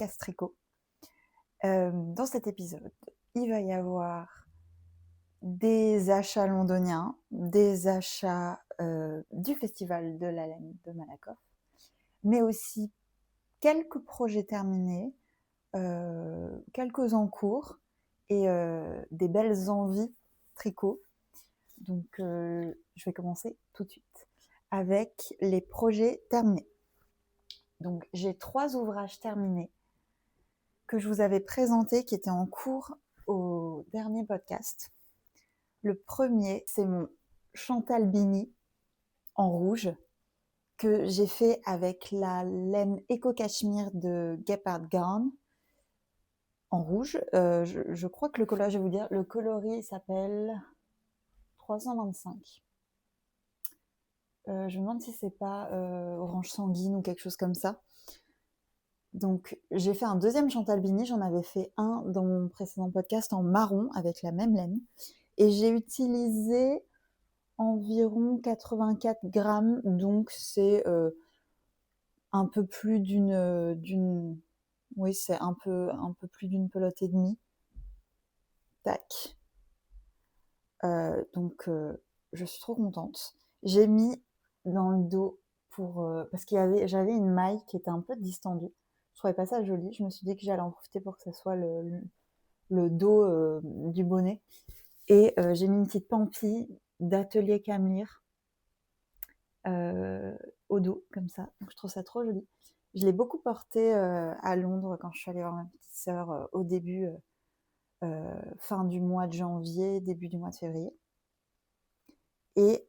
podcast tricot. Dans cet épisode, il va y avoir des achats londoniens, des achats du Festival de la laine de Malakoff, mais aussi quelques projets terminés, quelques en cours et des belles envies tricot. Donc, je vais commencer tout de suite avec les projets terminés. Donc, j'ai 3 ouvrages terminés que je vous avais présentés, qui étaient en cours au dernier podcast. Le premier, c'est mon Chantal Bini en rouge, que j'ai fait avec la laine Eco Cashmere de Gepard Garn en rouge. Je crois que le coloris, je vais vous dire, le coloris s'appelle 325. Je me demande si c'est pas orange sanguine ou quelque chose comme ça. Donc, j'ai fait un deuxième Chantal Bini. J'en avais fait un dans mon précédent podcast en marron avec la même laine. Et j'ai utilisé environ 84 grammes. Donc, c'est un peu plus d'une... Oui, c'est un peu plus d'une pelote et demie. Tac. Donc, je suis trop contente. J'ai mis dans le dos parce j'avais une maille qui était un peu distendue. Je trouvais pas ça joli. Je me suis dit que j'allais en profiter pour que ça soit le dos du bonnet. Et j'ai mis une petite pampille d'Atelier Camire au dos, comme ça. Donc, je trouve ça trop joli. Je l'ai beaucoup porté à Londres quand je suis allée voir ma petite sœur au début, fin du mois de janvier, début du mois de février. Et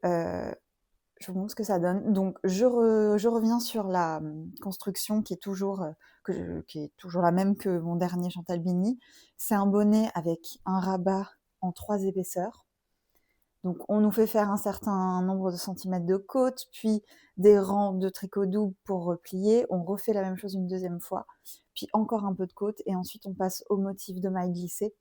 je vous montre ce que ça donne. Donc, je reviens sur la construction qui est toujours la même que mon dernier Chantal Bini. C'est un bonnet avec un rabat en 3 épaisseurs. Donc, on nous fait faire un certain nombre de centimètres de côte, puis des rangs de tricot double pour replier. On refait la même chose une deuxième fois, puis encore un peu de côte, et ensuite on passe au motif de maille glissée.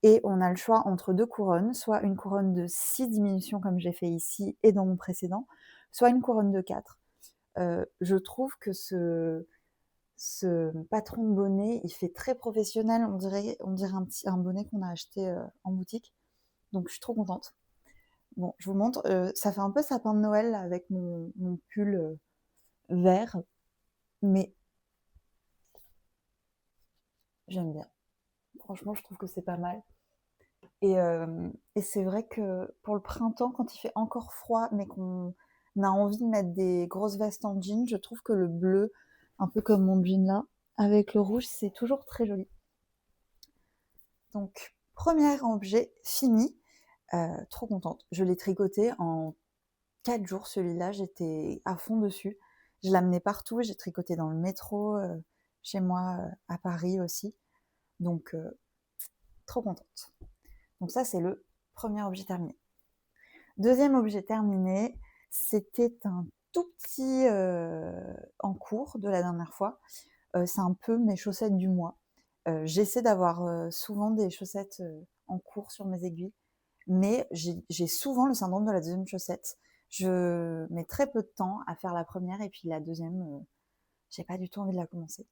Et on a le choix entre 2 couronnes, soit une couronne de 6 diminutions comme j'ai fait ici et dans mon précédent, soit une couronne de 4. Je trouve que ce patron de bonnet, il fait très professionnel. On dirait un bonnet qu'on a acheté en boutique. Donc je suis trop contente. Bon, je vous montre. Ça fait un peu sapin de Noël là, avec mon pull vert, mais j'aime bien. Franchement, je trouve que c'est pas mal. Et c'est vrai que pour le printemps, quand il fait encore froid, mais qu'on a envie de mettre des grosses vestes en jean, je trouve que le bleu, un peu comme mon jean là, avec le rouge, c'est toujours très joli. Donc, premier objet fini. Trop contente. Je l'ai tricoté en 4 jours, celui-là. J'étais à fond dessus. Je l'amenais partout. J'ai tricoté dans le métro, chez moi, à Paris aussi. Donc, trop contente. Donc ça, c'est le premier objet terminé. Deuxième objet terminé, c'était un tout petit en cours de la dernière fois. C'est un peu mes chaussettes du mois. J'essaie d'avoir souvent des chaussettes en cours sur mes aiguilles, mais j'ai souvent le syndrome de la deuxième chaussette. Je mets très peu de temps à faire la première et puis la deuxième, j'ai pas du tout envie de la commencer.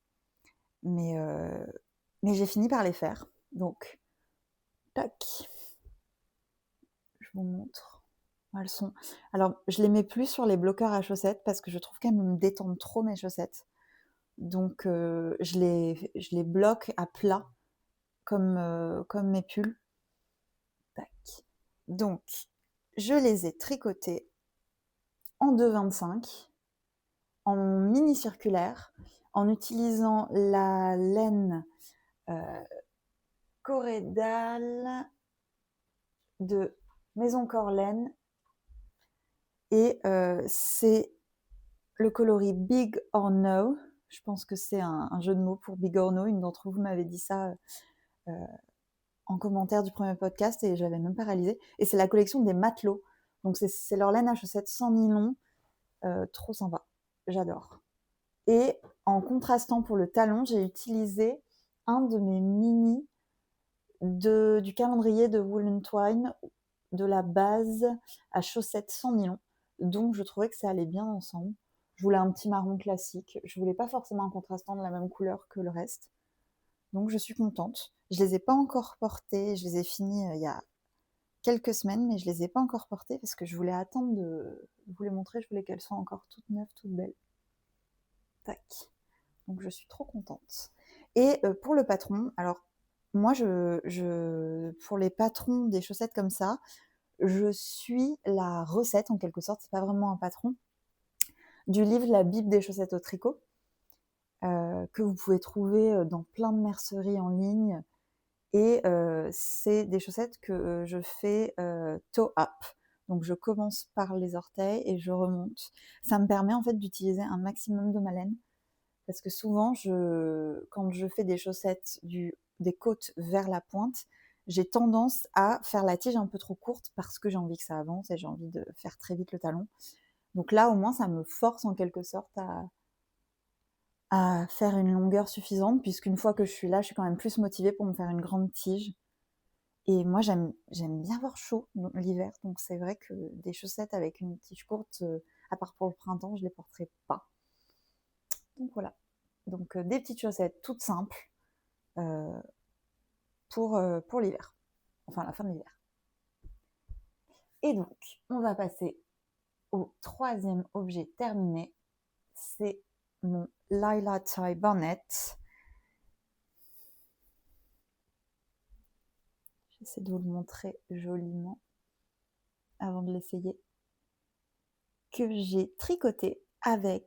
Mais j'ai fini par les faire. Donc, tac, je vous montre. Elles sont... Alors, je les mets plus sur les bloqueurs à chaussettes parce que je trouve qu'elles me détendent trop mes chaussettes. Donc, je les bloque à plat comme mes pulls. Tac. Donc, je les ai tricotés en 2,25 en mini circulaire en utilisant la laine Corédale de Maison Corlaine et c'est le coloris Big or No. Je pense que c'est un jeu de mots pour Big or No. Une d'entre vous m'avait dit ça en commentaire du premier podcast et je l'avais même pas réalisé. Et c'est la collection des matelots. Donc c'est leur laine à chaussettes sans nylon. Trop sympa. J'adore. Et en contrastant pour le talon, j'ai utilisé un de mes mini du calendrier de Wool & Twine, de la base à chaussettes sans nylon. Donc je trouvais que ça allait bien ensemble. Je voulais un petit marron classique. Je voulais pas forcément un contrastant de la même couleur que le reste. Donc je suis contente. Je les ai pas encore portées, je les ai finies, il y a quelques semaines, mais je les ai pas encore portées parce que je voulais attendre de vous les montrer, je voulais qu'elles soient encore toutes neuves, toutes belles. Tac. Donc je suis trop contente. Et pour le patron, alors moi pour les patrons des chaussettes comme ça, je suis la recette en quelque sorte, c'est pas vraiment un patron, du livre La Bible des chaussettes au tricot, que vous pouvez trouver dans plein de merceries en ligne. Et c'est des chaussettes que je fais toe up. Donc je commence par les orteils et je remonte. Ça me permet en fait d'utiliser un maximum de ma laine. Parce que souvent, quand je fais des chaussettes des côtes vers la pointe, j'ai tendance à faire la tige un peu trop courte parce que j'ai envie que ça avance et j'ai envie de faire très vite le talon. Donc là, au moins, ça me force en quelque sorte à faire une longueur suffisante, puisqu'une fois que je suis là, je suis quand même plus motivée pour me faire une grande tige. Et moi, j'aime bien avoir chaud l'hiver, donc c'est vrai que des chaussettes avec une tige courte, à part pour le printemps, je les porterai pas. Donc voilà. Donc des petites chaussettes toutes simples pour l'hiver, enfin la fin de l'hiver. Et donc, on va passer au troisième objet terminé, c'est mon Lila Tie Bonnet. J'essaie de vous le montrer joliment avant de l'essayer. Que j'ai tricoté avec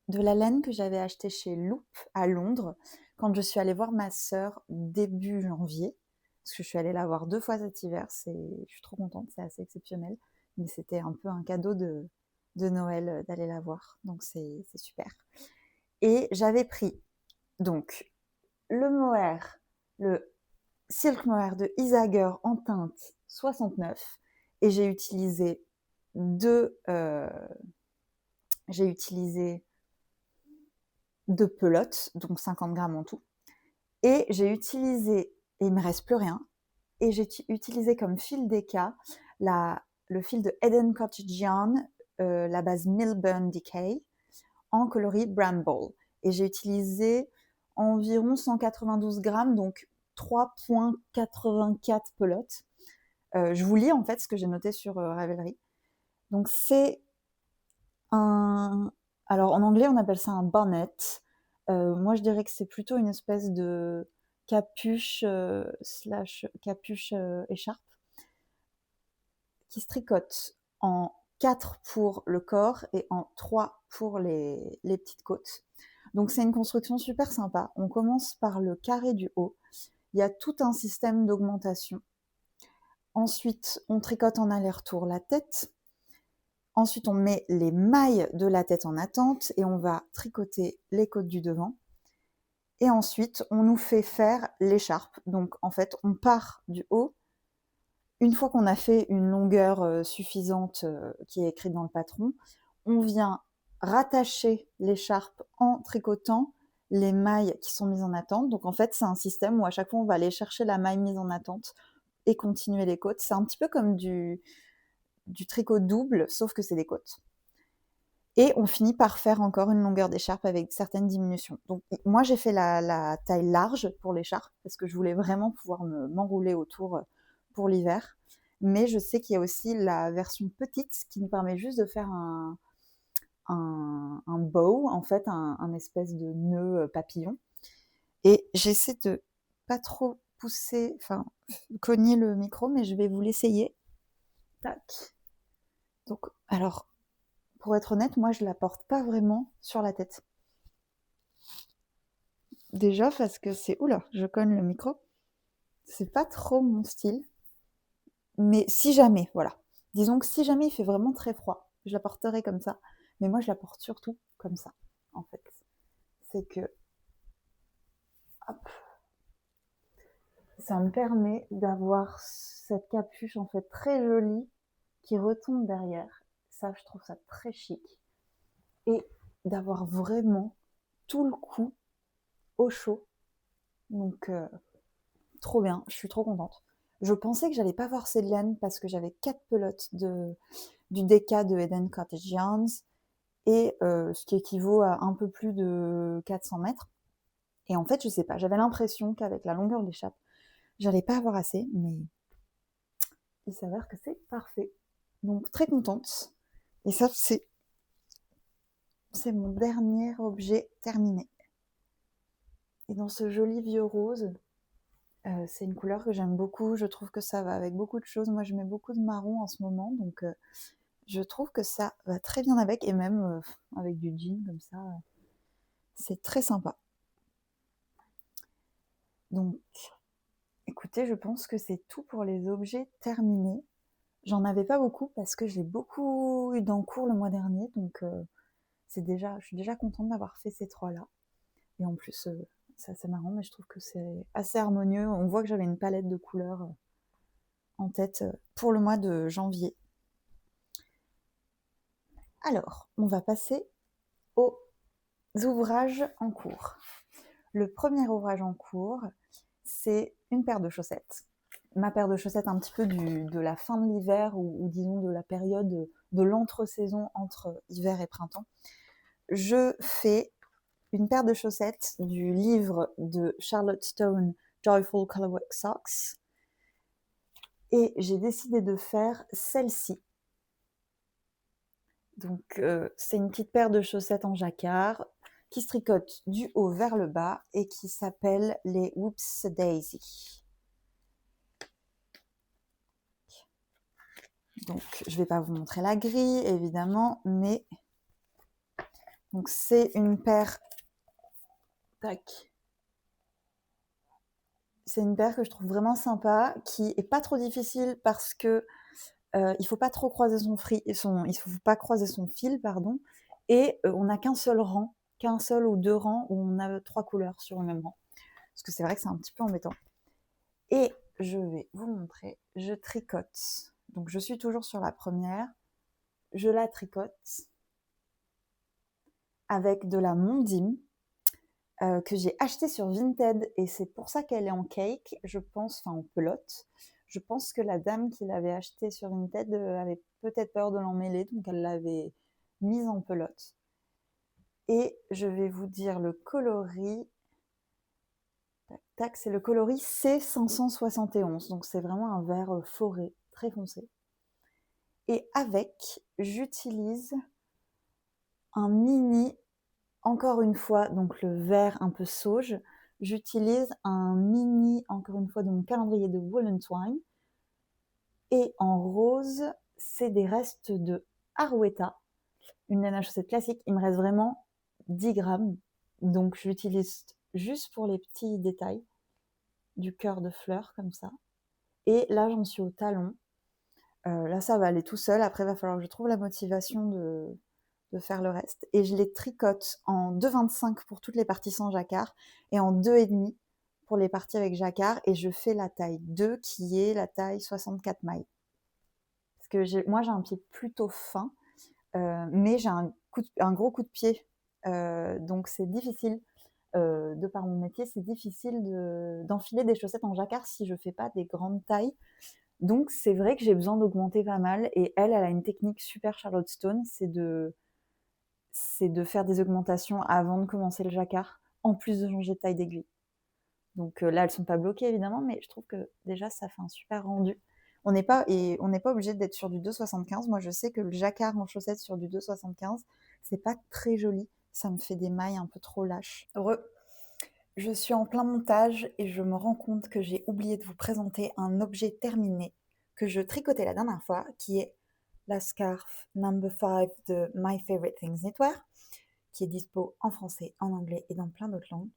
de la laine que j'avais achetée chez Loop à Londres quand je suis allée voir ma sœur début janvier. Parce que je suis allée la voir 2 fois cet hiver. Je suis trop contente, c'est assez exceptionnel. Mais c'était un peu un cadeau de Noël d'aller la voir. Donc c'est super. Et j'avais pris donc le mohair, le silk mohair de Isager en teinte 69. Et j'ai utilisé j'ai utilisé 2 pelotes, donc 50 grammes en tout. Et j'ai utilisé, et il me reste plus rien, et j'ai utilisé comme fil d'éca le fil de Eden Cottage Yarn, la base Milburn Decay, en coloris Bramble. Et j'ai utilisé environ 192 grammes, donc 3,84 pelotes. Je vous lis en fait ce que j'ai noté sur Ravelry. Donc c'est alors en anglais on appelle ça un bonnet. Moi je dirais que c'est plutôt une espèce de capuche slash capuche écharpe qui se tricote en 4 pour le corps et en 3 pour les petites côtes. Donc c'est une construction super sympa. On commence par le carré du haut. Il y a tout un système d'augmentation. Ensuite, on tricote en aller-retour la tête. Ensuite, on met les mailles de la tête en attente et on va tricoter les côtes du devant. Et ensuite, on nous fait faire l'écharpe. Donc, en fait, on part du haut. Une fois qu'on a fait une longueur suffisante qui est écrite dans le patron, on vient rattacher l'écharpe en tricotant les mailles qui sont mises en attente. Donc, en fait, c'est un système où à chaque fois, on va aller chercher la maille mise en attente et continuer les côtes. C'est un petit peu comme du tricot double, sauf que c'est des côtes. Et on finit par faire encore une longueur d'écharpe avec certaines diminutions. Donc moi j'ai fait la taille large pour l'écharpe parce que je voulais vraiment pouvoir m'enrouler autour pour l'hiver. Mais je sais qu'il y a aussi la version petite qui nous permet juste de faire un bow, en fait un espèce de nœud papillon. Et j'essaie de pas trop pousser, enfin cogner le micro, mais je vais vous l'essayer. Tac. Donc alors pour être honnête, moi je la porte pas vraiment sur la tête. Déjà parce que c'est... Oula, je cogne le micro. C'est pas trop mon style. Mais si jamais, voilà. Disons que si jamais il fait vraiment très froid, je la porterai comme ça. Mais moi je la porte surtout comme ça, en fait. C'est que... Hop. Ça me permet d'avoir cette capuche en fait très jolie qui retombe derrière. Ça, je trouve ça très chic. Et d'avoir vraiment tout le cou au chaud. Donc, trop bien, je suis trop contente. Je pensais que j'allais pas voir ces laines parce que j'avais 4 pelotes du DK de Eden Cottage Yarns et ce qui équivaut à un peu plus de 400 mètres. Et en fait, je sais pas, j'avais l'impression qu'avec la longueur de l'échappe, j'allais pas avoir assez, mais il s'avère que c'est parfait. Donc très contente. Et ça, c'est mon dernier objet terminé. Et dans ce joli vieux rose, c'est une couleur que j'aime beaucoup. Je trouve que ça va avec beaucoup de choses. Moi, je mets beaucoup de marron en ce moment, donc je trouve que ça va très bien avec, et même avec du jean comme ça, c'est très sympa. Donc, écoutez, je pense que c'est tout pour les objets terminés. J'en avais pas beaucoup parce que j'ai beaucoup eu d'encours le mois dernier, donc je suis déjà contente d'avoir fait ces trois-là. Et en plus, c'est assez marrant, mais je trouve que c'est assez harmonieux. On voit que j'avais une palette de couleurs en tête pour le mois de janvier. Alors, on va passer aux ouvrages en cours. Le premier ouvrage en cours, c'est une paire de chaussettes. Ma paire de chaussettes un petit peu de la fin de l'hiver ou disons de la période de l'entre-saison entre hiver et printemps. Je fais une paire de chaussettes du livre de Charlotte Stone, Joyful Colorwork Socks. Et j'ai décidé de faire celle-ci. Donc, c'est une petite paire de chaussettes en jacquard qui se tricote du haut vers le bas et qui s'appelle les Whoops Daisy. Donc, je ne vais pas vous montrer la grille, évidemment, mais donc c'est une paire. Tac. C'est une paire que je trouve vraiment sympa, qui est pas trop difficile parce que il faut pas trop croiser il faut pas croiser son fil, pardon, et on n'a qu'un seul ou deux rangs où on a 3 couleurs sur le même rang. Parce que c'est vrai que c'est un petit peu embêtant. Et je vais vous montrer, je tricote. Donc je suis toujours sur la première, je la tricote avec de la Mondim que j'ai achetée sur Vinted, et c'est pour ça qu'elle est en cake, je pense, enfin en pelote. Je pense que la dame qui l'avait achetée sur Vinted avait peut-être peur de l'emmêler, donc elle l'avait mise en pelote. Et je vais vous dire le coloris. Tac, tac, c'est le coloris C571, donc c'est vraiment un vert forêt, très foncé. Et avec, j'utilise un mini, encore une fois, donc le vert un peu sauge, j'utilise un mini, encore une fois, de mon calendrier de Wool & Twine. Et en rose, c'est des restes de Arwetta, une laine à chaussettes classique. Il me reste vraiment 10 grammes, donc j'utilise juste pour les petits détails, du cœur de fleurs comme ça. Et là, j'en suis au talon. Là, ça va aller tout seul. Après, il va falloir que je trouve la motivation de faire le reste. Et je les tricote en 2,25 pour toutes les parties sans jacquard et en 2,5 pour les parties avec jacquard. Et je fais la taille 2 qui est la taille 64 mailles. Parce que moi, j'ai un pied plutôt fin, mais j'ai un gros coup de pied. Donc, c'est difficile. De par mon métier, c'est difficile d'enfiler des chaussettes en jacquard si je ne fais pas des grandes tailles. Donc, c'est vrai que j'ai besoin d'augmenter pas mal. Et elle a une technique super Charlotte Stone, c'est de faire des augmentations avant de commencer le jacquard, en plus de changer de taille d'aiguille. Donc là, elles ne sont pas bloquées, évidemment, mais je trouve que déjà, ça fait un super rendu. On n'est pas obligé d'être sur du 2,75. Moi, je sais que le jacquard en chaussettes sur du 2,75, c'est pas très joli. Ça me fait des mailles un peu trop lâches. Je suis en plein montage et je me rends compte que j'ai oublié de vous présenter un objet terminé que je tricotais la dernière fois, qui est la scarf number 5 de My Favorite Things Knitwear, qui est dispo en français, en anglais et dans plein d'autres langues.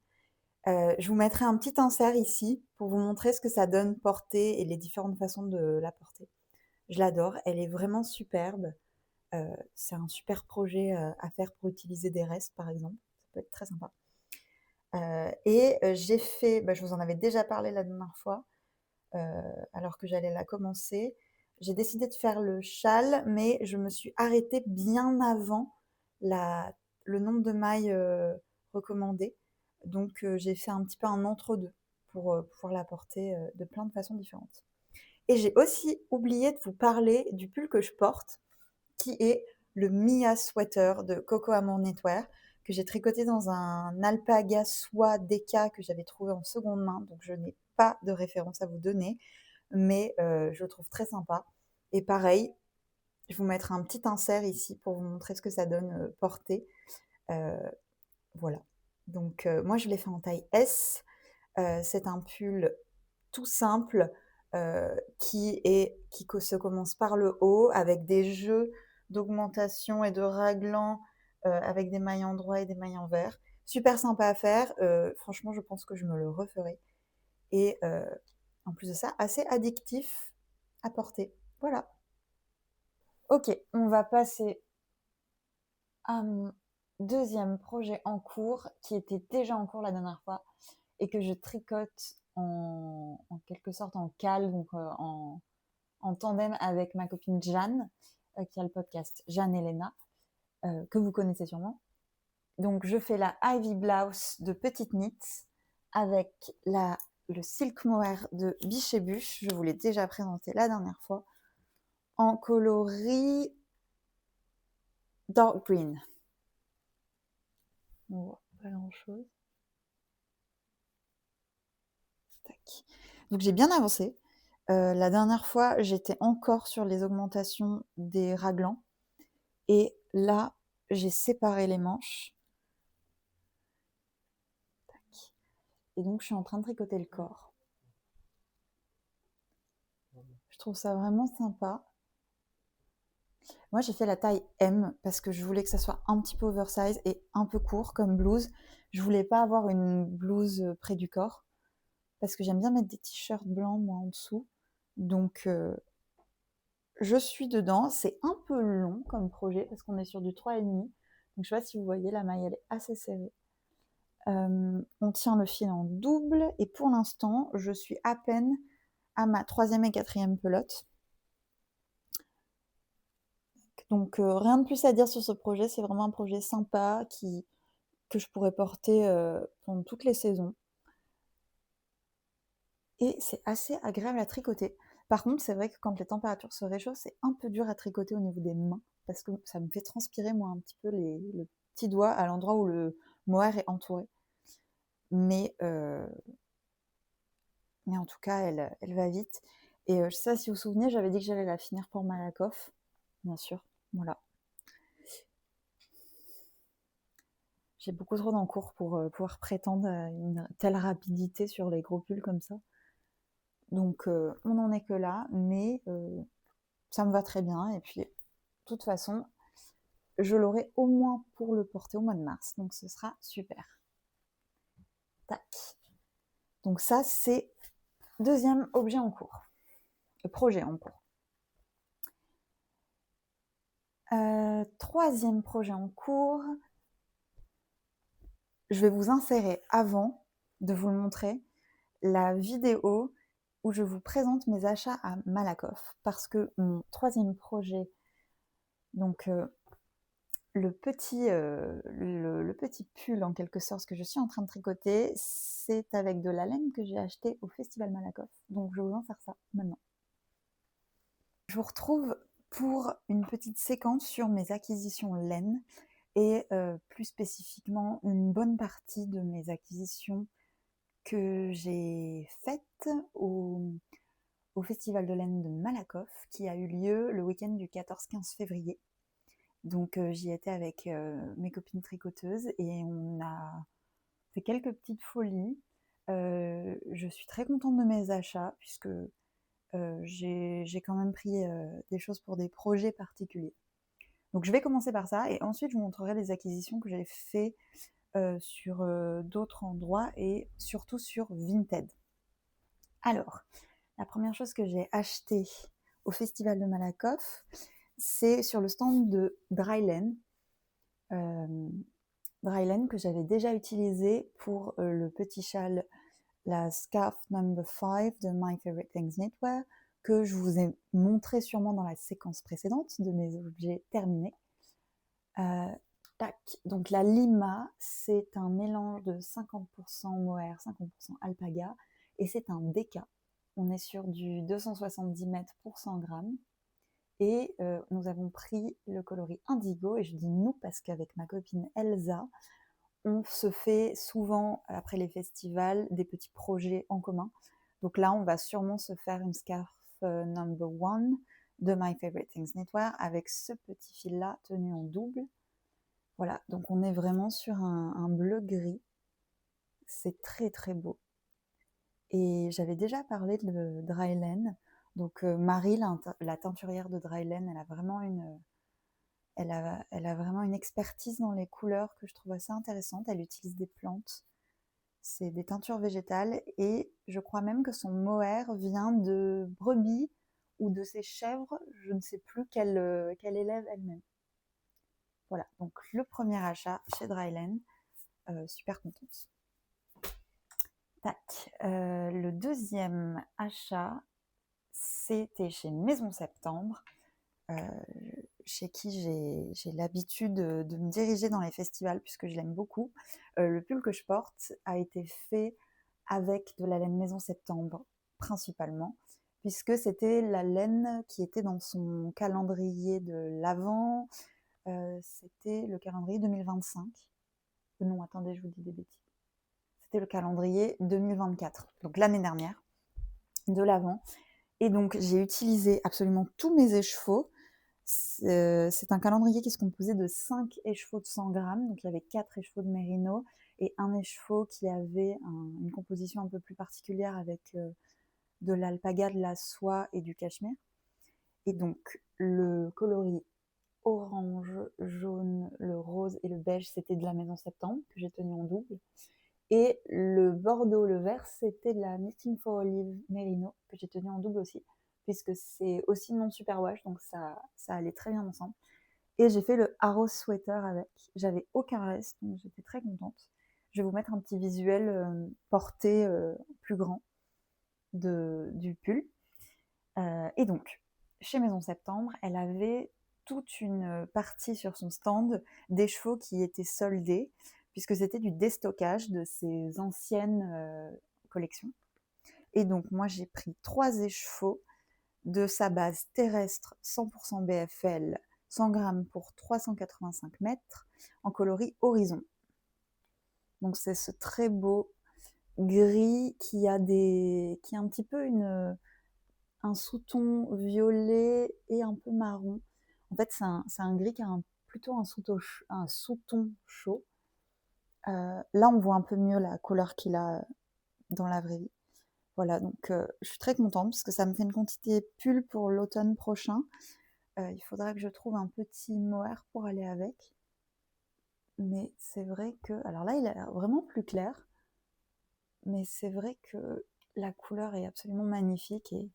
Je vous mettrai un petit insert ici pour vous montrer ce que ça donne portée et les différentes façons de la porter. Je l'adore, elle est vraiment superbe. C'est un super projet à faire pour utiliser des restes, par exemple. Ça peut être très sympa. J'ai fait, je vous en avais déjà parlé la dernière fois, alors que j'allais la commencer. J'ai décidé de faire le châle, mais je me suis arrêtée bien avant le nombre de mailles recommandées. Donc j'ai fait un petit peu un entre-deux pour pouvoir la porter de plein de façons différentes. Et j'ai aussi oublié de vous parler du pull que je porte, qui est le Mia Sweater de Coco Amour Knitwear, que j'ai tricoté dans un alpaga soie Deka que j'avais trouvé en seconde main, donc je n'ai pas de référence à vous donner, mais je le trouve très sympa. Et pareil, je vous mettrai un petit insert ici pour vous montrer ce que ça donne porté. Voilà. Donc moi je l'ai fait en taille S. C'est un pull tout simple qui se commence par le haut avec des jeux d'augmentation et de raglan avec des mailles en droit et des mailles en vert. Super sympa à faire. Franchement, je pense que je me le referai. Et en plus de ça, assez addictif à porter. Voilà. Ok, on va passer à mon deuxième projet en cours, qui était déjà en cours la dernière fois, et que je tricote en quelque sorte en cale, donc en tandem avec ma copine Jeanne, qui a le podcast Jeanne et Léna, que vous connaissez sûrement. Donc je fais la Ivy Blouse de Petite Knit avec le Silk Mohair de Biche et Buche, je vous l'ai déjà présenté la dernière fois, en coloris dark green. On voit pas grand chose. Tac. Donc j'ai bien avancé. La dernière fois, j'étais encore sur les augmentations des raglans. Et là, j'ai séparé les manches. Tac. Et donc, je suis en train de tricoter le corps. Je trouve ça vraiment sympa. Moi, j'ai fait la taille M parce que je voulais que ça soit un petit peu oversize et un peu court comme blouse. Je voulais pas avoir une blouse près du corps parce que j'aime bien mettre des t-shirts blancs, moi, en dessous. Donc, je suis dedans. C'est un peu long comme projet parce qu'on est sur du 3,5. Donc, je sais pas si vous voyez, la maille, elle est assez serrée. On tient le fil en double et pour l'instant, je suis à peine à ma 3e et 4e pelote. Donc rien de plus à dire sur ce projet, c'est vraiment un projet sympa que je pourrais porter pendant toutes les saisons. Et c'est assez agréable à tricoter. Par contre, c'est vrai que quand les températures se réchauffent, c'est un peu dur à tricoter au niveau des mains, parce que ça me fait transpirer moi un petit peu le petit doigt à l'endroit où le mohair est entouré. Mais en tout cas, elle va vite. Et je sais pas si vous vous souvenez, j'avais dit que j'allais la finir pour Malakoff, bien sûr. Voilà. J'ai beaucoup trop d'encours pour pouvoir prétendre à une telle rapidité sur les gros pulls comme ça. Donc on n'en est que là, mais ça me va très bien. Et puis, de toute façon, je l'aurai au moins pour le porter au mois de mars. Donc ce sera super. Tac. Donc ça, c'est deuxième objet en cours. Projet en cours. Troisième projet en cours. Je vais vous insérer, avant de vous le montrer, la vidéo où je vous présente mes achats à Malakoff. Parce que mon troisième projet, donc le petit pull en quelque sorte que je suis en train de tricoter, c'est avec de la laine que j'ai acheté au Festival Malakoff. Donc je vous insère ça maintenant. Je vous retrouve pour une petite séquence sur mes acquisitions laine et plus spécifiquement une bonne partie de mes acquisitions que j'ai faites au Festival de laine de Malakoff qui a eu lieu le week-end du 14-15 février. Donc j'y étais avec mes copines tricoteuses et on a fait quelques petites folies. Je suis très contente de mes achats puisque j'ai quand même pris des choses pour des projets particuliers. Donc je vais commencer par ça et ensuite je vous montrerai les acquisitions que j'ai fait sur d'autres endroits et surtout sur Vinted. Alors, la première chose que j'ai achetée au Festival de Malakoff, c'est sur le stand de Drylen. Drylen que j'avais déjà utilisé pour le petit châle, la Scarf Number 5 de My Favorite Things Knitwear, que je vous ai montré sûrement dans la séquence précédente de mes objets terminés. Tac. Donc la Lima, c'est un mélange de 50% mohair, 50% alpaga, et c'est un Deka. On est sur du 270 mètres pour 100 grammes. Et nous avons pris le coloris indigo, et je dis nous parce qu'avec ma copine Elsa, on se fait souvent, après les festivals, des petits projets en commun. Donc là, on va sûrement se faire une scarf number one de My Favorite Things Knitwear avec ce petit fil-là tenu en double. Voilà, donc on est vraiment sur un bleu-gris. C'est très très beau. Et j'avais déjà parlé de Drylen. Donc Marie, la teinturière de Drylen, elle a vraiment une expertise dans les couleurs que je trouve assez intéressante. Elle utilise des plantes. C'est des teintures végétales et je crois même que son mohair vient de brebis ou de ses chèvres, je ne sais plus qu'elle élève elle-même. Voilà, donc le premier achat chez Drylen, super contente. Tac. Le deuxième achat, c'était chez Maison Septembre, chez qui j'ai l'habitude de me diriger dans les festivals puisque je l'aime beaucoup. Le pull que je porte a été fait avec de la laine Maison Septembre principalement, puisque c'était la laine qui était dans son calendrier de l'Avent. C'était le calendrier 2025. Non, attendez, je vous dis des bêtises. C'était le calendrier 2024, donc l'année dernière, de l'Avent. Et donc, j'ai utilisé absolument tous mes échevaux. C'est un calendrier qui se composait de 5 échevaux de 100 grammes. Donc, il y avait 4 échevaux de mérino et un écheveau qui avait une composition un peu plus particulière avec de l'alpaga, de la soie et du cachemire. Et donc, le coloris orange, jaune, le rose et le beige, c'était de la Maison Septembre que j'ai tenu en double. Et le bordeaux, le vert, c'était de la Knitting for Olive Merino que j'ai tenu en double aussi, puisque c'est aussi non superwash, donc ça allait très bien ensemble. Et j'ai fait le Arrow Sweater avec. J'avais aucun reste, donc j'étais très contente. Je vais vous mettre un petit visuel porté plus grand du pull. Et donc, chez Maison Septembre, elle avait toute une partie sur son stand des chevaux qui étaient soldés, puisque c'était du déstockage de ses anciennes collections. Et donc, moi, j'ai pris 3 écheveaux de sa base terrestre 100% BFL, 100 grammes pour 385 mètres, en coloris horizon. Donc, c'est ce très beau gris qui a un petit peu un sous-ton violet et un peu marron. En fait, c'est un gris qui a plutôt un sous-ton chaud. Là, on voit un peu mieux la couleur qu'il a dans la vraie vie. Voilà, donc je suis très contente parce que ça me fait une quantité pull pour l'automne prochain. Il faudra que je trouve un petit mohair pour aller avec. Mais c'est vrai que... Alors là, il a vraiment plus clair. Mais c'est vrai que la couleur est absolument magnifique et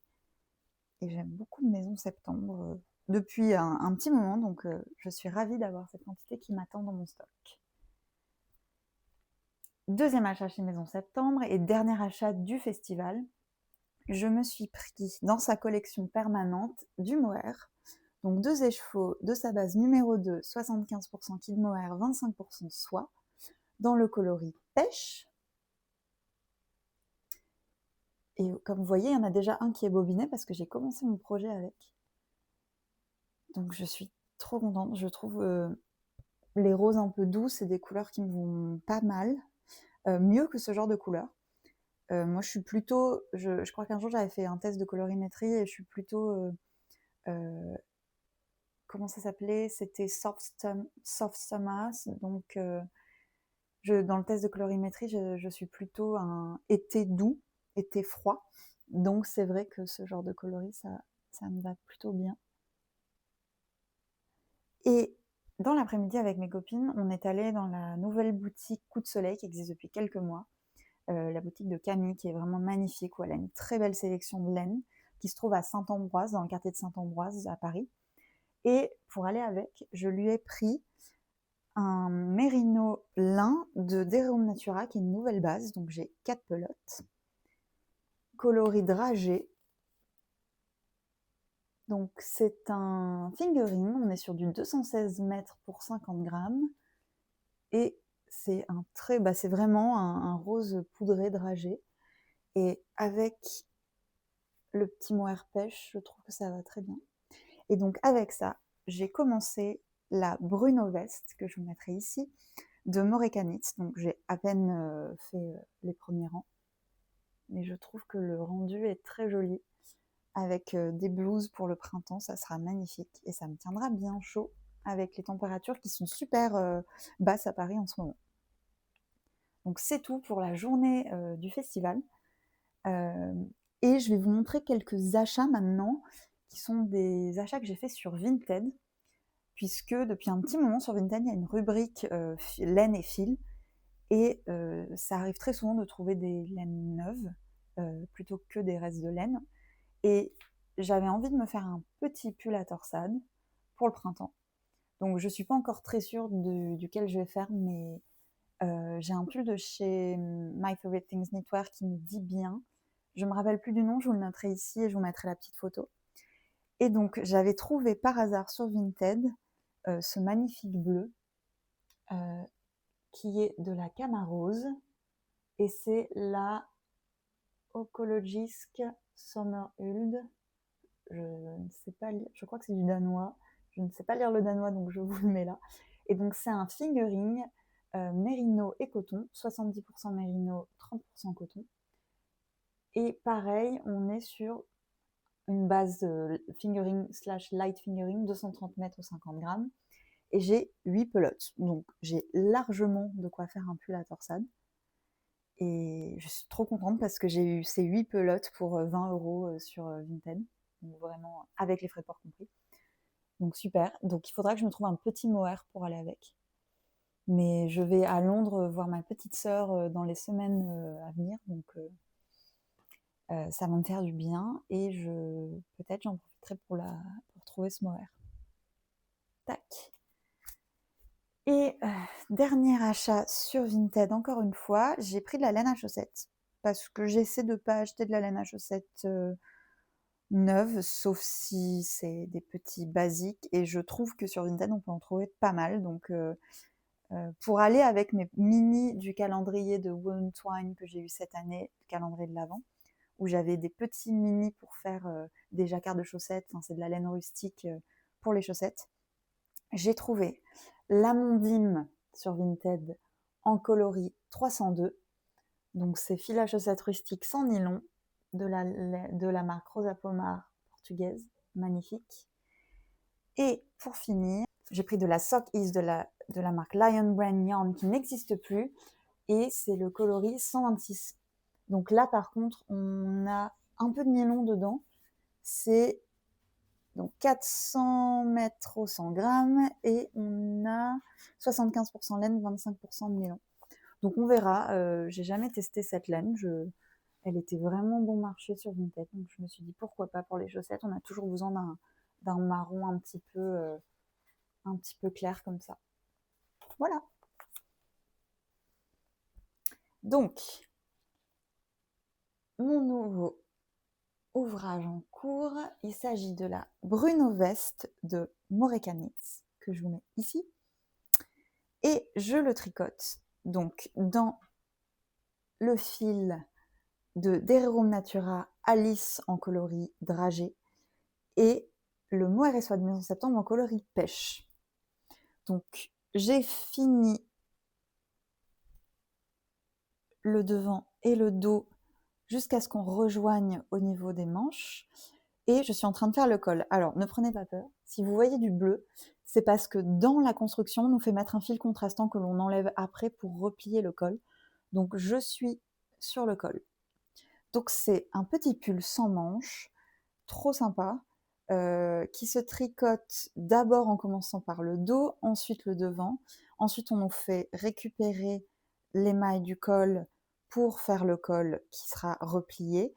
j'aime beaucoup Maison Septembre depuis un petit moment, donc je suis ravie d'avoir cette quantité qui m'attend dans mon stock. Deuxième achat chez Maison Septembre et dernier achat du festival, je me suis pris dans sa collection permanente du mohair, donc 2 écheveaux de sa base numéro 2, 75% kid mohair, 25% soie, dans le coloris pêche. Et comme vous voyez, il y en a déjà un qui est bobiné parce que j'ai commencé mon projet avec. Donc je suis trop contente. Je trouve les roses un peu douces, c'est des couleurs qui me vont pas mal. Mieux que ce genre de couleurs. Moi, je suis plutôt... Je crois qu'un jour, j'avais fait un test de colorimétrie et je suis plutôt... comment ça s'appelait? C'était Soft Summers. Donc, dans le test de colorimétrie, je suis plutôt un été doux, été froid. Donc, c'est vrai que ce genre de coloris, ça me va plutôt bien. Et dans l'après-midi, avec mes copines, on est allé dans la nouvelle boutique Coup de Soleil qui existe depuis quelques mois. La boutique de Camille qui est vraiment magnifique, où elle a une très belle sélection de laine qui se trouve à Saint-Ambroise, dans le quartier de Saint-Ambroise à Paris. Et pour aller avec, je lui ai pris un mérino lin de Dereum Natura qui est une nouvelle base, donc j'ai 4 pelotes, coloris dragé. Donc c'est un fingering, on est sur du 216 mètres pour 50 grammes et c'est c'est vraiment un rose poudré dragé. Et avec le petit mohair pêche, je trouve que ça va très bien. Et donc avec ça, j'ai commencé la Bruno Veste, que je vous mettrai ici, de Moreka Knits. Donc j'ai à peine fait les premiers rangs, mais je trouve que le rendu est très joli. Avec des blouses pour le printemps, ça sera magnifique et ça me tiendra bien chaud avec les températures qui sont super basses à Paris en ce moment. Donc c'est tout pour la journée du festival. Et je vais vous montrer quelques achats maintenant, qui sont des achats que j'ai faits sur Vinted, puisque depuis un petit moment sur Vinted, il y a une rubrique laine et fil, et ça arrive très souvent de trouver des laines neuves plutôt que des restes de laine. Et j'avais envie de me faire un petit pull à torsade pour le printemps. Donc je ne suis pas encore très sûre duquel je vais faire, mais j'ai un pull de chez My Favorite Things Knitwear qui me dit bien. Je ne me rappelle plus du nom, je vous le noterai ici et je vous mettrai la petite photo. Et donc j'avais trouvé par hasard sur Vinted ce magnifique bleu qui est de la Camarose, et c'est la Økologisk Sommeruld. Je ne sais pas lire, je crois que c'est du danois. Je ne sais pas lire le danois, donc je vous le mets là. Et donc c'est un fingering mérino et coton, 70% mérino, 30% coton. Et pareil, on est sur une base fingering / light fingering, 230 mètres ou 50 grammes. Et j'ai 8 pelotes. Donc j'ai largement de quoi faire un pull à torsade. Et je suis trop contente parce que j'ai eu ces 8 pelotes pour 20 € sur Vinted. Donc vraiment avec les frais de port compris. Donc super. Donc il faudra que je me trouve un petit mohair pour aller avec. Mais je vais à Londres voir ma petite sœur dans les semaines à venir. Donc ça va me faire du bien. Et peut-être j'en profiterai pour trouver ce mohair. Tac. Et dernier achat sur Vinted, encore une fois, j'ai pris de la laine à chaussettes. Parce que j'essaie de ne pas acheter de la laine à chaussettes neuve, sauf si c'est des petits basiques. Et je trouve que sur Vinted, on peut en trouver pas mal. Donc pour aller avec mes mini du calendrier de Wool Twine que j'ai eu cette année, le calendrier de l'Avent, où j'avais des petits mini pour faire des jacquards de chaussettes. Enfin, c'est de la laine rustique pour les chaussettes. J'ai trouvé l'Amondine sur Vinted en coloris 302. Donc c'est fil à chaussettes rustiques sans nylon de la marque Rosa Pomar portugaise, magnifique. Et pour finir, j'ai pris de la Sock Ease de la marque Lion Brand Yarn qui n'existe plus, et c'est le coloris 126. Donc là par contre on a un peu de nylon dedans, c'est donc 400 mètres au 100 grammes et on a 75% laine, 25% de nylon. Donc on verra, j'ai jamais testé cette laine, elle était vraiment bon marché sur Vinted, donc je me suis dit pourquoi pas pour les chaussettes, on a toujours besoin d'un marron un petit peu clair comme ça. Voilà. Donc, mon nouveau ouvrage en cours, il s'agit de la Bruno Veste de Moreka Knits, que je vous mets ici. Et je le tricote donc dans le fil de Dererum Natura Alice en coloris dragé et le mohair et soie de maison septembre en coloris pêche. Donc j'ai fini le devant et le dos jusqu'à ce qu'on rejoigne au niveau des manches. Et je suis en train de faire le col. Alors, ne prenez pas peur. Si vous voyez du bleu, c'est parce que dans la construction, on nous fait mettre un fil contrastant que l'on enlève après pour replier le col. Donc, je suis sur le col. Donc, c'est un petit pull sans manches, trop sympa, qui se tricote d'abord en commençant par le dos, ensuite le devant. Ensuite, on nous fait récupérer les mailles du col pour faire le col qui sera replié.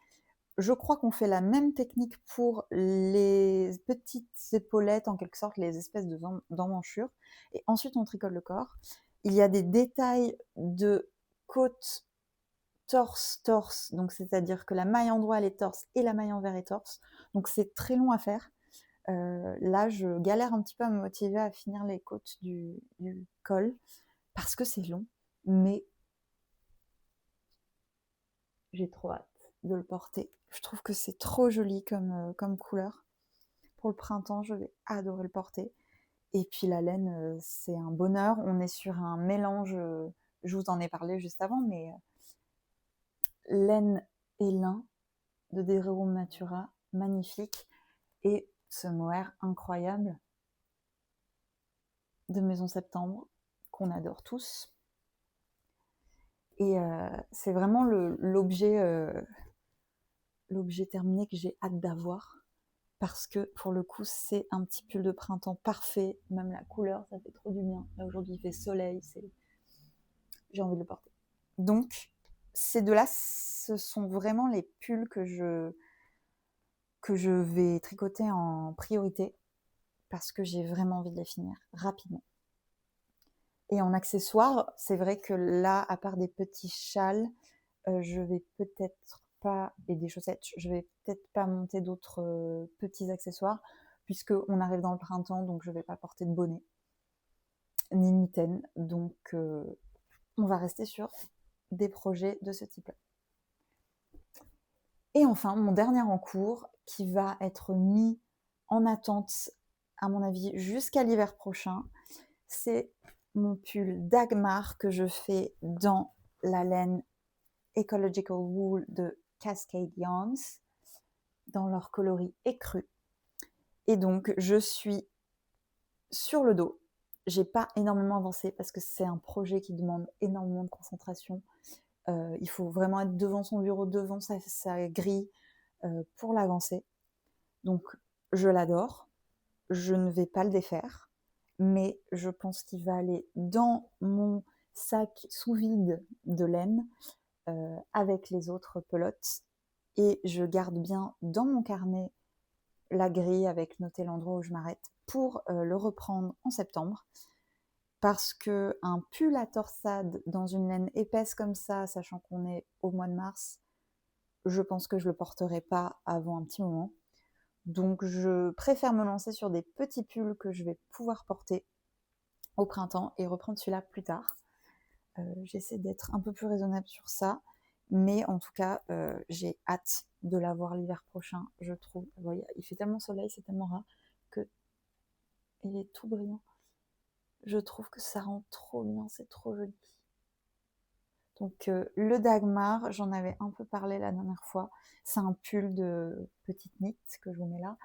Je crois qu'on fait la même technique pour les petites épaulettes, en quelque sorte, les espèces d'emmanchures. Et ensuite, on tricote le corps. Il y a des détails de côte, torse, donc c'est-à-dire que la maille endroit, elle est torse et la maille envers est torse. Donc, c'est très long à faire. Là, je galère un petit peu à me motiver à finir les côtes du col parce que c'est long. Mais j'ai trop hâte de le porter. Je trouve que c'est trop joli comme couleur. Pour le printemps, je vais adorer le porter. Et puis la laine, c'est un bonheur. On est sur un mélange, je vous en ai parlé juste avant, mais laine et lin de Dererum Natura, magnifique. Et ce mohair incroyable de Maison Septembre, qu'on adore tous. Et c'est vraiment l'objet terminé que j'ai hâte d'avoir. Parce que pour le coup, c'est un petit pull de printemps parfait. Même la couleur, ça fait trop du bien. Là aujourd'hui, il fait soleil, j'ai envie de le porter. Donc, ces deux-là, ce sont vraiment les pulls que je vais tricoter en priorité parce que j'ai vraiment envie de les finir rapidement. Et en accessoire, c'est vrai que là, à part des petits châles, je vais peut-être pas, et des chaussettes, je vais peut-être pas monter d'autres petits accessoires puisqu'on arrive dans le printemps, donc je vais pas porter de bonnet ni de mitaine. Donc, on va rester sur des projets de ce type-là. Et enfin, mon dernier en cours, qui va être mis en attente, à mon avis, jusqu'à l'hiver prochain, c'est mon pull Dagmar que je fais dans la laine Ecological Wool de Cascade Yarns, dans leur coloris écru. Et donc, je suis sur le dos. J'ai pas énormément avancé parce que c'est un projet qui demande énormément de concentration. Il faut vraiment être devant son bureau, devant sa grille pour l'avancer. Donc, je l'adore. Je ne vais pas le défaire, mais je pense qu'il va aller dans mon sac sous vide de laine avec les autres pelotes. Et je garde bien dans mon carnet la grille avec noté l'endroit où je m'arrête pour le reprendre en septembre. Parce qu'un pull à torsade dans une laine épaisse comme ça, sachant qu'on est au mois de mars, je pense que je ne le porterai pas avant un petit moment. Donc je préfère me lancer sur des petits pulls que je vais pouvoir porter au printemps et reprendre celui-là plus tard. J'essaie d'être un peu plus raisonnable sur ça. Mais en tout cas, j'ai hâte de l'avoir l'hiver prochain, je trouve. Il fait tellement soleil, c'est tellement rare que il est tout brillant. Je trouve que ça rend trop bien, c'est trop joli. Donc le Dagmar, j'en avais un peu parlé la dernière fois. C'est un pull de petite knit que je vous mets là,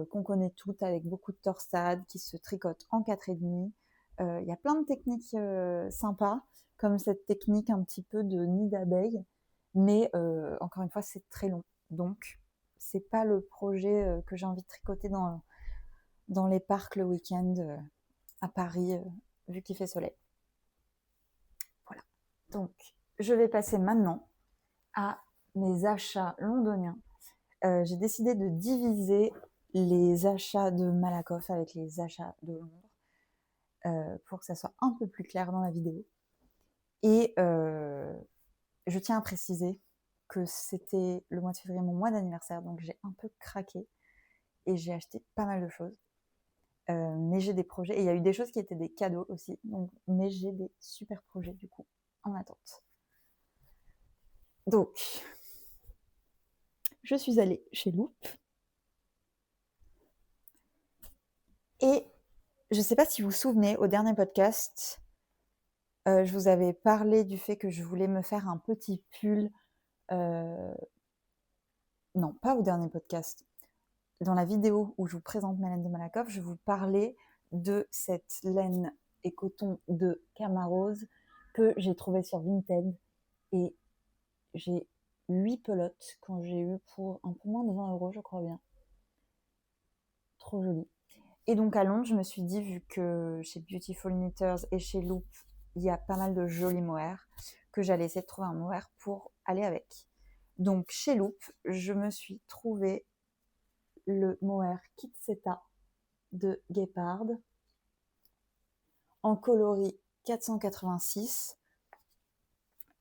qu'on connaît toutes avec beaucoup de torsades, qui se tricote en 4,5. Il y a plein de techniques sympas, comme cette technique un petit peu de nid d'abeille. Mais encore une fois, c'est très long. Donc, c'est pas le projet que j'ai envie de tricoter dans les parcs le week-end à Paris, vu qu'il fait soleil. Voilà. Donc, je vais passer maintenant à mes achats londoniens. J'ai décidé de diviser les achats de Malakoff avec les achats de Londres pour que ça soit un peu plus clair dans la vidéo. Et je tiens à préciser que c'était le mois de février, mon mois d'anniversaire, donc j'ai un peu craqué et j'ai acheté pas mal de choses. Mais j'ai des projets, et il y a eu des choses qui étaient des cadeaux aussi, donc, mais j'ai des super projets du coup en attente. Donc, je suis allée chez Loop et je ne sais pas si vous vous souvenez, au dernier podcast, je vous avais parlé du fait que je voulais me faire un petit pull. Non, pas au dernier podcast. Dans la vidéo où je vous présente ma laine de Malakoff, je vous parlais de cette laine et coton de Camarose que j'ai trouvé sur Vinted. Et j'ai 8 pelotes quand j'ai eu pour un peu moins de 20 €, je crois bien. Trop joli. Et donc à Londres, je me suis dit, vu que chez Beautiful Knitters et chez Loop, il y a pas mal de jolis mohair, que j'allais essayer de trouver un mohair pour aller avec. Donc chez Loop, je me suis trouvé le mohair Kitseta de Guépard en coloris 486.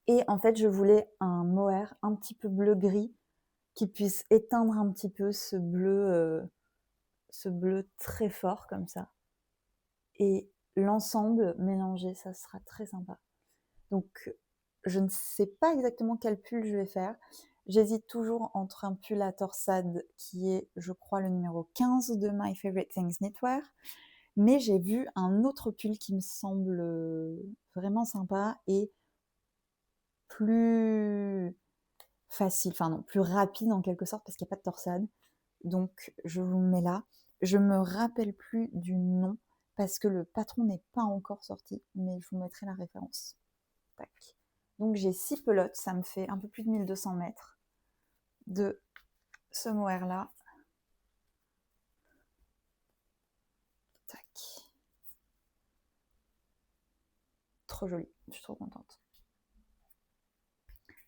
Et en fait, je voulais un mohair un petit peu bleu-gris qui puisse éteindre un petit peu ce bleu très fort comme ça. Et l'ensemble mélangé, ça sera très sympa. Donc, je ne sais pas exactement quel pull je vais faire. J'hésite toujours entre un pull à torsade qui est, je crois, le numéro 15 de My Favorite Things Knitwear Mais j'ai vu un autre pull qui me semble vraiment sympa et plus facile, enfin non, plus rapide en quelque sorte parce qu'il n'y a pas de torsade. Donc je vous le mets là. Je me rappelle plus du nom parce que le patron n'est pas encore sorti, mais je vous mettrai la référence. Tac. Donc j'ai 6 pelotes, ça me fait un peu plus de 1200 mètres de ce mohair là. Tac. Trop joli, je suis trop contente.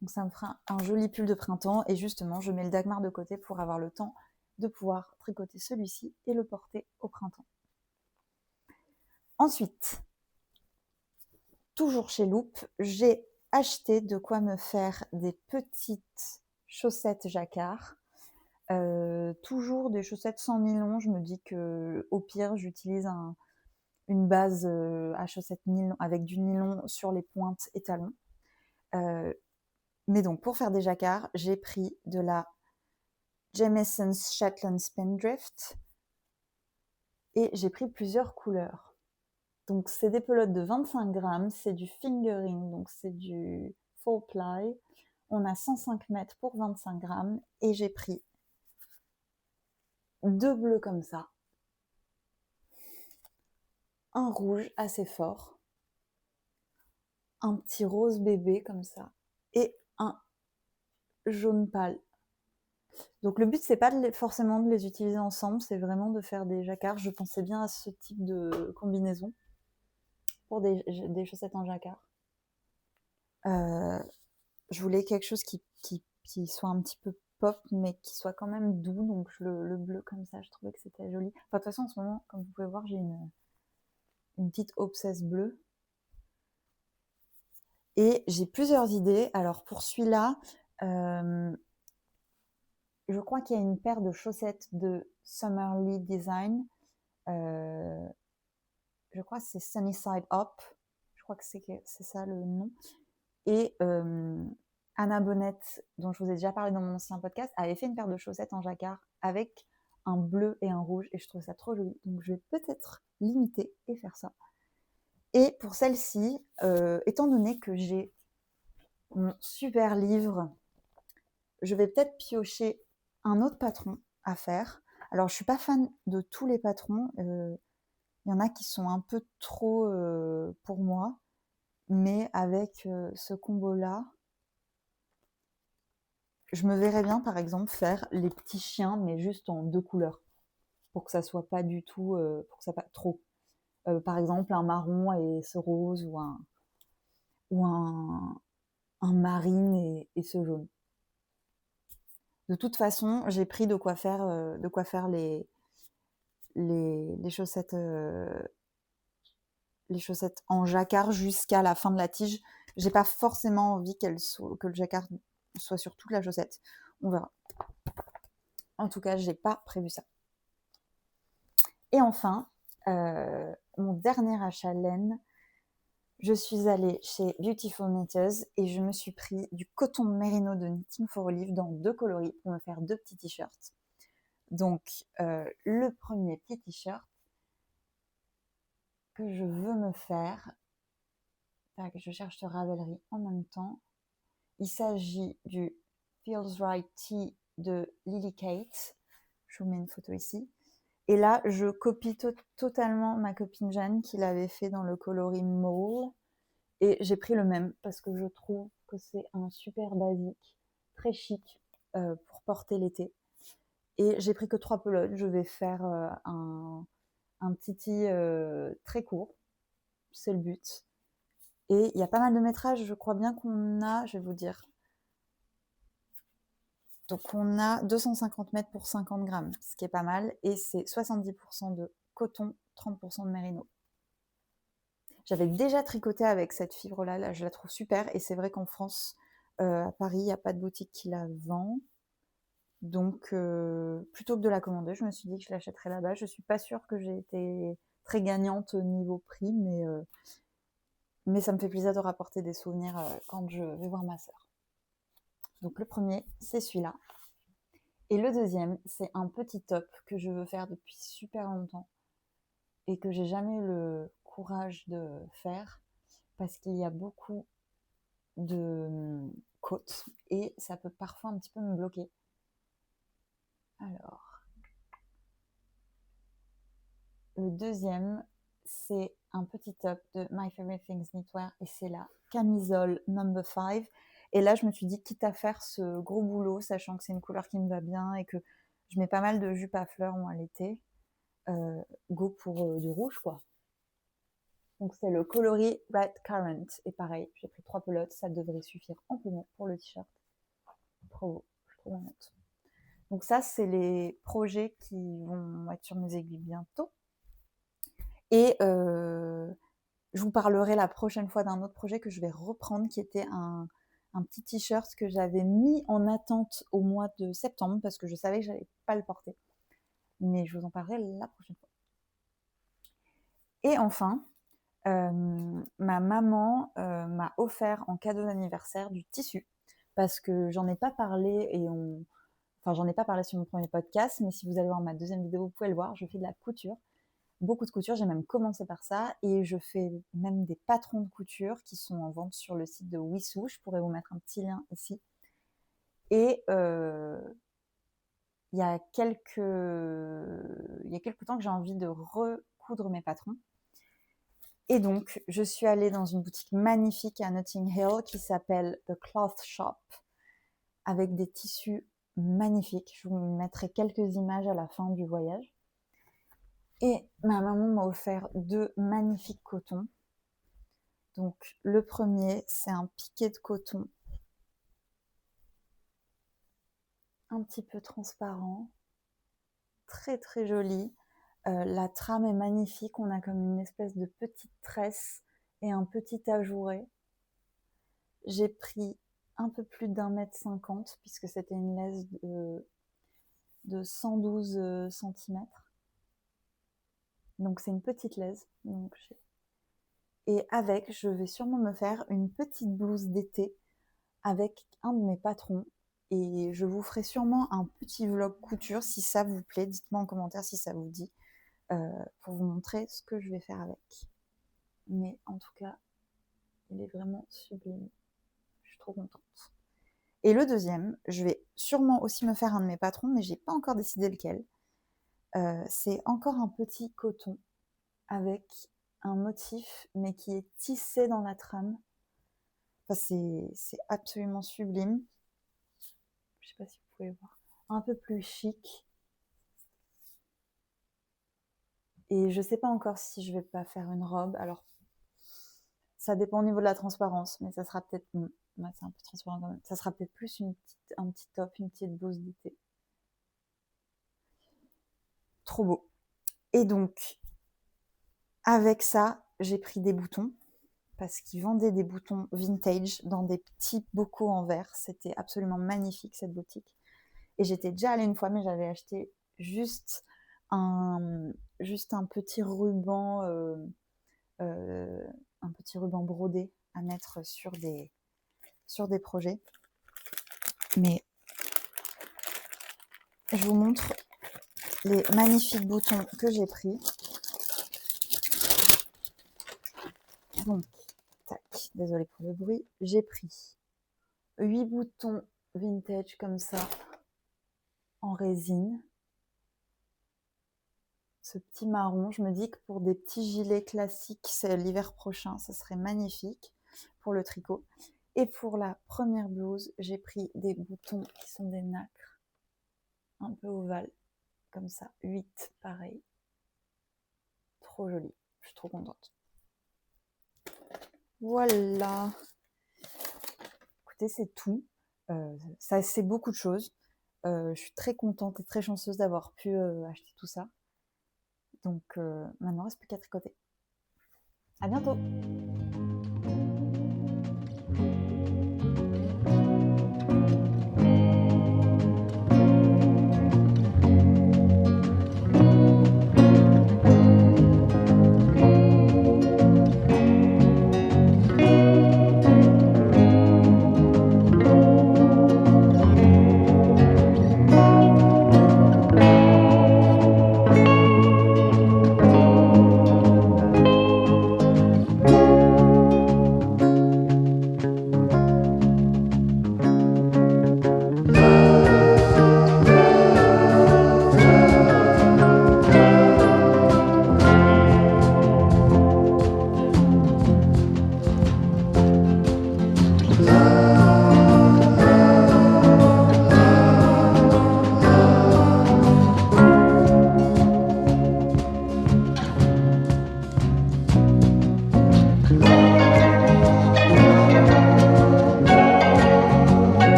Donc ça me fera un joli pull de printemps et justement je mets le Dagmar de côté pour avoir le temps de pouvoir tricoter celui-ci et le porter au printemps. Ensuite, toujours chez Loop, j'ai acheté de quoi me faire des petites chaussettes jacquard. Toujours des chaussettes sans nylon. Je me dis que au pire, j'utilise une base à chaussettes nylon avec du nylon sur les pointes et talons. Mais donc, pour faire des jacquards, j'ai pris de la Jamieson's Shetland Spindrift et j'ai pris plusieurs couleurs. Donc, c'est des pelotes de 25 grammes, c'est du fingering, donc c'est du 4-ply. On a 105 mètres pour 25 grammes et j'ai pris 2 bleus comme ça, un rouge assez fort, un petit rose bébé comme ça et un jaune pâle. Donc le but c'est pas forcément de les utiliser ensemble, c'est vraiment de faire des jacquards. Je pensais bien à ce type de combinaison pour des chaussettes en jacquard. Je voulais quelque chose qui soit un petit peu pop mais qui soit quand même doux, donc le bleu comme ça, je trouvais que c'était joli. Enfin, de toute façon en ce moment, comme vous pouvez voir, j'ai une petite obsesse bleue. Et j'ai plusieurs idées. Alors pour celui-là, je crois qu'il y a une paire de chaussettes de Summerly Design. Je crois que c'est Sunny Side Up. Je crois que c'est ça le nom. Et Anna Bonnet, dont je vous ai déjà parlé dans mon ancien podcast, avait fait une paire de chaussettes en jacquard avec un bleu et un rouge. Et je trouve ça trop joli. Donc je vais peut-être l'imiter et faire ça. Et pour celle-ci, étant donné que j'ai mon super livre, je vais peut-être piocher un autre patron à faire. Alors, je suis pas fan de tous les patrons. Il y en a qui sont un peu trop pour moi. Mais avec ce combo-là, je me verrais bien, par exemple, faire les petits chiens, mais juste en 2 couleurs. Pour que ça soit pas du tout, pour que ça pas trop. Par exemple, un marron et ce rose, ou un marine et ce jaune. De toute façon, j'ai pris de quoi faire les chaussettes en jacquard jusqu'à la fin de la tige. J'ai pas forcément envie que le jacquard soit sur toute la chaussette. On verra. En tout cas, j'ai pas prévu ça. Et enfin, mon dernier achat laine, je suis allée chez Beautiful Knitters et je me suis pris du coton merino de Knitting for Olive dans 2 coloris pour me faire 2 petits t-shirts. Donc, le premier petit t-shirt que je veux me faire, je cherche ce Ravelry en même temps. Il s'agit du Feels Right Tea de Lily Kate. Je vous mets une photo ici. Et là, je copie totalement ma copine Jeanne qui l'avait fait dans le coloris Mauve. Et j'ai pris le même parce que je trouve que c'est un super basique, très chic pour porter l'été. Et j'ai pris que 3 pelotes. Je vais faire un titi très court. C'est le but. Et il y a pas mal de métrages, je crois bien qu'on a, je vais vous dire. Donc on a 250 mètres pour 50 grammes, ce qui est pas mal. Et c'est 70% de coton, 30% de mérino. J'avais déjà tricoté avec cette fibre-là, là, je la trouve super. Et c'est vrai qu'en France, à Paris, il n'y a pas de boutique qui la vend. Donc plutôt que de la commander, je me suis dit que je l'achèterais là-bas. Je ne suis pas sûre que j'ai été très gagnante au niveau prix, mais ça me fait plaisir de rapporter des souvenirs quand je vais voir ma sœur. Donc le premier, c'est celui-là. Et le deuxième, c'est un petit top que je veux faire depuis super longtemps. et que j'ai jamais eu le courage de faire parce qu'il y a beaucoup de côtes et ça peut parfois un petit peu me bloquer. Alors, le deuxième, c'est un petit top de My Favorite Things Knitwear et c'est la camisole number 5. Et là, je me suis dit, quitte à faire ce gros boulot, sachant que c'est une couleur qui me va bien et que je mets pas mal de jupes à fleurs moi l'été, go pour du rouge, quoi. Donc c'est le coloris Red Currant. Et pareil, j'ai pris 3 pelotes, ça devrait suffire amplement pour le t-shirt. Trop beau, je trouve en note. Donc ça, c'est les projets qui vont être sur mes aiguilles bientôt. Et je vous parlerai la prochaine fois d'un autre projet que je vais reprendre, qui était un petit t-shirt que j'avais mis en attente au mois de septembre, parce que je savais que je n'allais pas le porter. Mais je vous en parlerai la prochaine fois. Et enfin, ma maman m'a offert en cadeau d'anniversaire du tissu, parce que j'en ai pas parlé j'en ai pas parlé sur mon premier podcast, mais si vous allez voir ma deuxième vidéo, vous pouvez le voir, je fais de la couture, beaucoup de couture, j'ai même commencé par ça, et je fais même des patrons de couture qui sont en vente sur le site de Wissou, je pourrais vous mettre un petit lien ici. Et il y a quelques temps que j'ai envie de recoudre mes patrons. Et donc, je suis allée dans une boutique magnifique à Notting Hill qui s'appelle The Cloth Shop, avec des tissus magnifiques. Je vous mettrai quelques images à la fin du voyage. Et ma maman m'a offert 2 magnifiques cotons. Donc, le premier, c'est un piqué de coton, un petit peu transparent, très très joli. La trame est magnifique, on a comme une espèce de petite tresse et un petit ajouré. J'ai pris un peu plus d'1,50 m puisque c'était une laisse de 112 cm. Donc c'est une petite laisse. Et avec, je vais sûrement me faire une petite blouse d'été avec un de mes patrons. Et je vous ferai sûrement un petit vlog couture si ça vous plaît. Dites-moi en commentaire si ça vous dit, pour vous montrer ce que je vais faire avec. Mais en tout cas, il est vraiment sublime. Je suis trop contente. Et le deuxième, je vais sûrement aussi me faire un de mes patrons, mais j'ai pas encore décidé lequel. C'est encore un petit coton avec un motif, mais qui est tissé dans la trame. Enfin, c'est absolument sublime. Je sais pas si vous pouvez voir. Un peu plus chic. Et je sais pas encore si je vais pas faire une robe. Alors, ça dépend au niveau de la transparence, mais ça sera peut-être... Ouais, c'est un peu transparent quand même. Ça sera peut-être plus un petit top, une petite blouse d'été. Trop beau. Et donc, avec ça, j'ai pris des boutons, parce qu'ils vendaient des boutons vintage dans des petits bocaux en verre. C'était absolument magnifique, cette boutique. Et j'étais déjà allée une fois, mais j'avais acheté juste un petit ruban, un petit ruban brodé à mettre sur des projets. Mais je vous montre les magnifiques boutons que j'ai pris. Donc, tac, désolée pour le bruit. J'ai pris 8 boutons vintage comme ça, en résine. Ce petit marron, je me dis que pour des petits gilets classiques, c'est l'hiver prochain, ça serait magnifique pour le tricot. Et pour la première blouse, j'ai pris des boutons qui sont des nacres, un peu ovales, comme ça, 8, pareil. Trop joli, je suis trop contente. Voilà. Écoutez, c'est tout. Ça, c'est beaucoup de choses. Je suis très contente et très chanceuse d'avoir pu acheter tout ça. Donc maintenant, il ne reste plus qu'à tricoter. À bientôt!